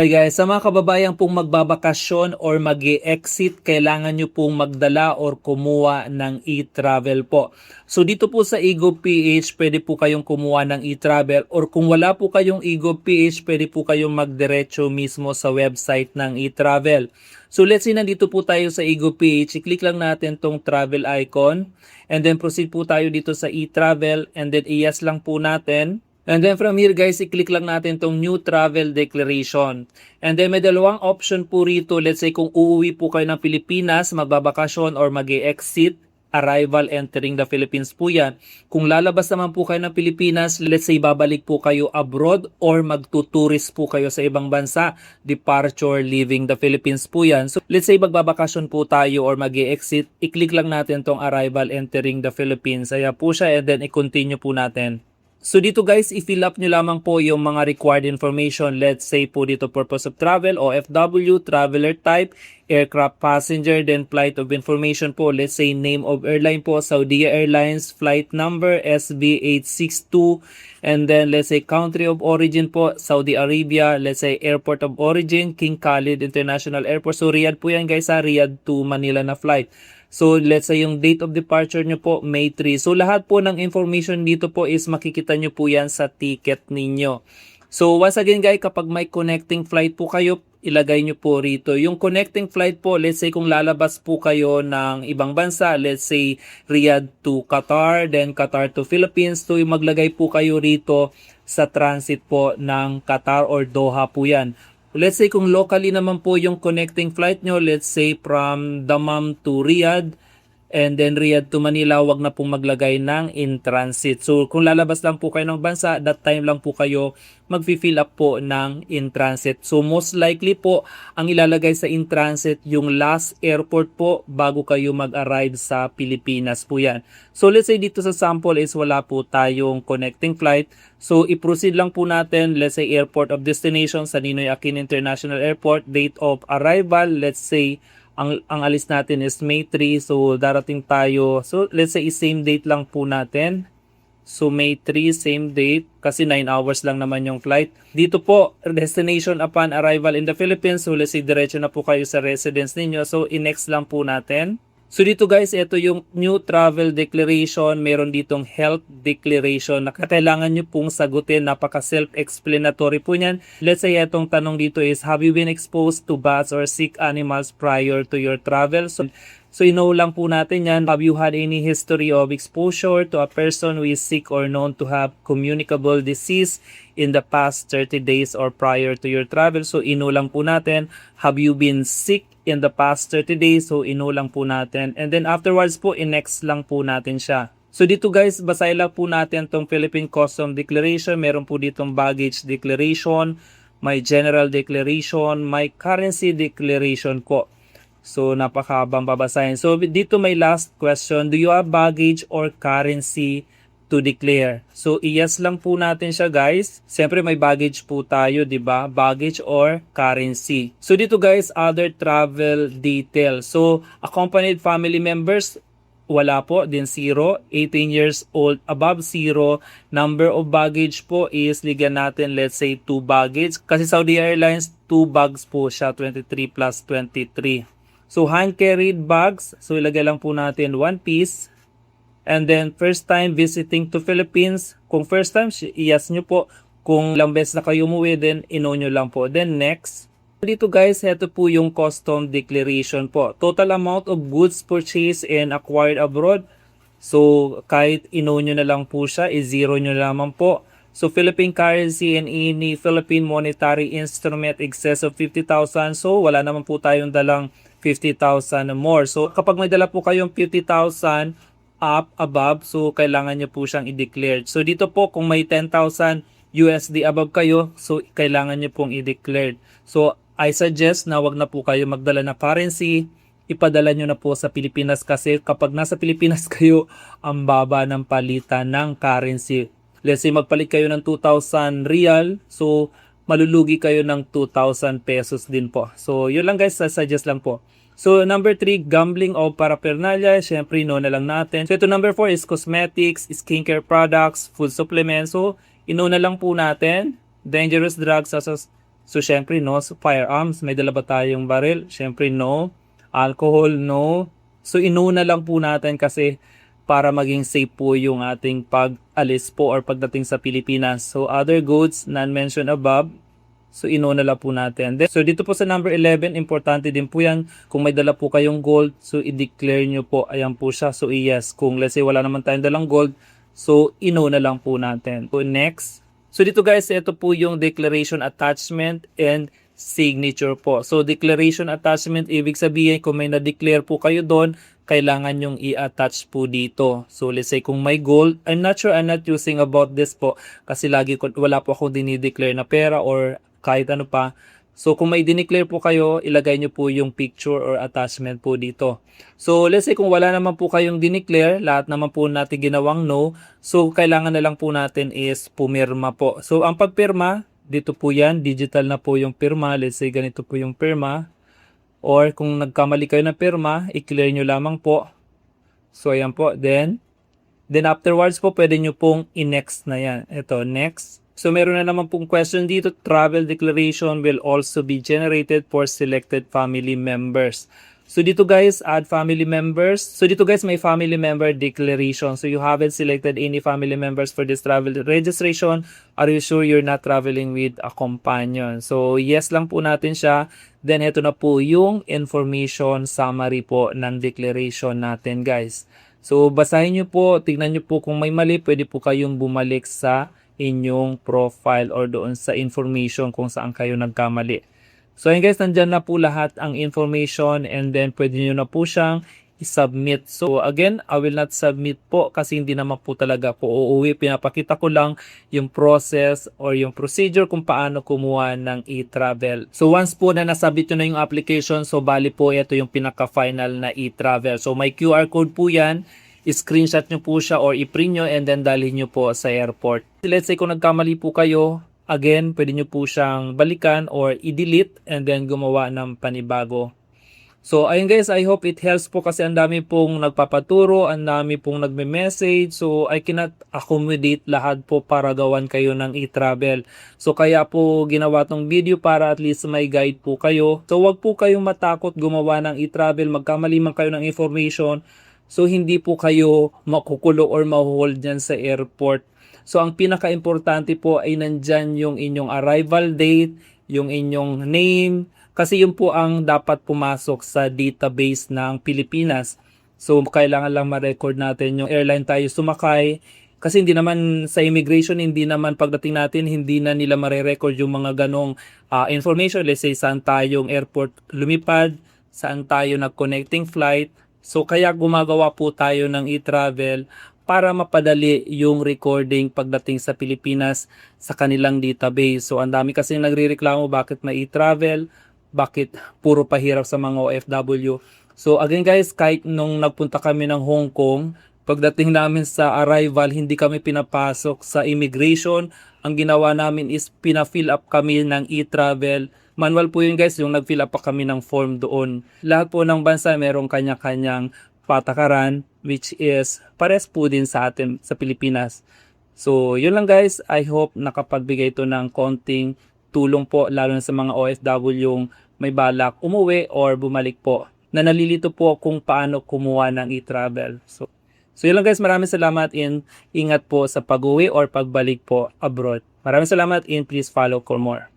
Hi guys, sa mga kababayan pong magbabakasyon or mag-exit, kailangan nyo pong magdala or kumuha ng e-travel po. So dito po sa eGov.ph, pwede po kayong kumuha ng e-travel, or kung wala po kayong eGov.ph, pwede po kayong magdiretso mismo sa website ng e-travel. So let's say nandito po tayo sa eGov.ph, i-click lang natin tong travel icon, and then proceed po tayo dito sa e-travel, and then i-yes lang po natin. And then from here guys, i-click lang natin tong new travel declaration. And then may dalawang option po rito. Let's say kung uuwi po kayo ng Pilipinas, magbabakasyon or mag-exit, arrival, entering the Philippines po yan. Kung lalabas naman po kayo ng Pilipinas, let's say babalik po kayo abroad or magtuturist po kayo sa ibang bansa, departure, leaving the Philippines po yan. So let's say magbabakasyon po tayo or mag-exit, i-click lang natin tong arrival, entering the Philippines. Ayan po siya, and then i-continue po natin. So dito guys, i-fill up nyo lamang po yung mga required information. Let's say po dito purpose of travel, OFW, traveler type, aircraft passenger, then flight of information po. Let's say name of airline po, Saudi Airlines, flight number, SB862, and then let's say country of origin po, Saudi Arabia. Let's say airport of origin, King Khalid International Airport. So Riyadh po yan guys ha, Riyadh to Manila na flight. So let's say yung date of departure nyo po, May 3. So lahat po ng information dito po is makikita nyo po yan sa ticket ninyo. So once again guys, kapag may connecting flight po kayo, ilagay nyo po rito. Yung connecting flight po, let's say kung lalabas po kayo ng ibang bansa, let's say Riyadh to Qatar, then Qatar to Philippines, so maglagay po kayo rito sa transit po ng Qatar or Doha po yan. Let's say kung locally naman po yung connecting flight nyo, let's say from Dammam to Riyadh, and then Riyadh to Manila, wag na pong maglagay ng in transit. So kung lalabas lang po kayo ng bansa, that time lang po kayo mag-fill up po ng in transit. So most likely po, ang ilalagay sa in transit yung last airport po bago kayo mag-arrive sa Pilipinas po yan. So let's say dito sa sample is wala po tayong connecting flight. So i-proceed lang po natin, let's say airport of destination sa Ninoy Aquino International Airport, date of arrival, let's say ang alis natin is May 3, so darating tayo. So let's say same date lang po natin. So May 3, same date, kasi 9 hours lang naman yung flight. Dito po, destination upon arrival in the Philippines. So let's say diretso na po kayo sa residence ninyo. So i-next lang po natin. So dito guys, ito yung new travel declaration. Meron ditong health declaration na kailangan nyo pong sagutin. Napaka self-explanatory po niyan. Let's say itong tanong dito is, have you been exposed to bats or sick animals prior to your travel? So i-know lang po natin yan. Have you had any history of exposure to a person who is sick or known to have communicable disease in the past 30 days or prior to your travel? So i-know lang po natin. Have you been sick in the past 30 days? So i-know lang po natin. And then afterwards po, i-next lang po natin siya. So dito guys, basahin lang po natin tong Philippine Custom Declaration. Meron po ditong baggage declaration, may general declaration, may currency declaration po. So napakabang babasahin. So dito may last question, do you have baggage or currency to declare? So i-yes lang po natin siya guys. Siyempre may baggage po tayo, 'di ba? Baggage or currency. So dito guys, other travel details. So accompanied family members, wala po, din 0. 18 years old above, 0. Number of baggage po is ligyan natin, let's say 2 baggage. Kasi Saudi Airlines 2 bags po siya, 23 plus 23. So hand carried bags, so ilagay lang po natin 1 piece. And then first time visiting to Philippines, kung first time, i-yes nyo po. Kung ilang beses na kayo umuwi, then i-know nyo lang po. Then next. Dito guys, ito po yung custom declaration po. Total amount of goods purchased and acquired abroad. So kahit i-know nyo na lang po siya, i-zero nyo naman po. So Philippine currency and any Philippine monetary instrument excess of 50,000. So wala naman po tayong dalang 50,000 more. So kapag may dala po kayong 50,000 up, above, so kailangan nyo po siyang i-declare. So dito po kung may 10,000 USD above kayo, so kailangan nyo pong i-declare. So I suggest na wag na po kayo magdala na currency, ipadala nyo na po sa Pilipinas kasi kapag nasa Pilipinas kayo, ang baba ng palitan ng currency. Let's say magpalit kayo ng 2,000 real, so malulugi kayo ng 2,000 pesos din po. So yun lang guys, suggest lang po. So number 3, gambling o paraphernalia, syempre no na lang natin. So ito number 4 is cosmetics, skincare products, food supplements. So ino na lang po natin. Dangerous drugs So, syempre, no. So, firearms, may dala ba tayong baril? Syempre, no. Alcohol, no. So, inuna lang po natin kasi para maging safe po yung ating pag-alis po or pagdating sa Pilipinas. So, other goods, non-mentioned above, so inuna lang po natin. Then, so, dito po sa number 11, importante din po yan. Kung may dala po kayong gold, so i-declare nyo po. Ayan po siya. So, yes. Kung let's say wala naman tayong dalang gold, so inuna lang po natin. So, next. So, dito guys, ito po yung declaration attachment and signature po. So, declaration attachment, ibig sabihin kung may na-declare po kayo doon, kailangan yung i-attach po dito. So, let's say kung may gold, I'm not sure, I'm not using about this po kasi lagi ko, wala po akong dinideclare na pera or kahit ano pa. So, kung may dineclare po kayo, ilagay nyo po yung picture or attachment po dito. So, let's say kung wala naman po kayong dineclare, lahat naman po natin ginawang no, so kailangan na lang po natin is pumirma po. So, ang pagpirma, dito po yan, digital na po yung pirma. Let's say ganito po yung pirma. Or kung nagkamali kayo ng pirma, i-clear nyo lamang po. So, ayan po. Then afterwards po, pwede nyo pong i-next na yan. Ito, next. So, meron na naman pong question dito. Travel declaration will also be generated for selected family members. So, dito guys, add family members. So, dito guys, may family member declaration. So, you haven't selected any family members for this travel registration. Are you sure you're not traveling with a companion? So, yes lang po natin siya. Then, ito na po yung information summary po ng declaration natin guys. So, basahin nyo po, tignan nyo po kung may mali, pwede po kayong bumalik sa inyong profile or doon sa information kung saan kayo nagkamali. So, ayun guys, nandyan na po lahat ang information and then pwede nyo na po siyang i-submit. So, again, I will not submit po kasi hindi naman po talaga po uuwi. Pinapakita ko lang yung process or yung procedure kung paano kumuha ng e-travel. So, once po na nasubmit nyo na yung application, so bali po ito yung pinaka-final na e-travel. So, may QR code po yan. I-screenshot nyo po siya or i-print nyo and then dalhin nyo po sa airport. Let's say kung nagkamali po kayo, again, pwede nyo po siyang balikan or i-delete and then gumawa ng panibago. So, ayun guys, I hope it helps po kasi ang dami pong nagpapaturo, ang dami pong nagme-message. So, I cannot accommodate lahat po para gawan kayo ng e-travel. So, kaya po ginawa tong video para at least may guide po kayo. So, wag po kayong matakot gumawa ng e-travel. Magkamali man kayo ng information. So, hindi po kayo makukulo or mahuhold dyan sa airport. So, ang pinaka-importante po ay nandyan yung inyong arrival date, yung inyong name, kasi yun po ang dapat pumasok sa database ng Pilipinas. So, kailangan lang ma-record natin yung airline tayo sumakay. Kasi hindi naman sa immigration, hindi naman pagdating natin, hindi na nila ma-record yung mga ganong information. Let's say, saan tayong airport lumipad, saan tayo nag-connecting flight. So, kaya gumagawa po tayo ng e-travel para mapadali yung recording pagdating sa Pilipinas sa kanilang database. So, ang dami kasi nagrereklamo bakit may e-travel, bakit puro pahirap sa mga OFW. So, again guys, kahit nung nagpunta kami ng Hong Kong, pagdating namin sa arrival, hindi kami pinapasok sa immigration. Ang ginawa namin is pina-fill up kami ng e-travel. Manual po yun guys, yung nag-fill up pa kami ng form doon. Lahat po ng bansa merong kanya-kanyang patakaran which is pares po din sa atin sa Pilipinas. So, yun lang guys. I hope nakapagbigay ito ng konting tulong po lalo na sa mga OFW yung may balak umuwi or bumalik po. Na nalilito po kung paano kumuha ng e-travel. So yun lang guys. Maraming salamat and ingat po sa pag-uwi or pagbalik po abroad. Maraming salamat and please follow for more.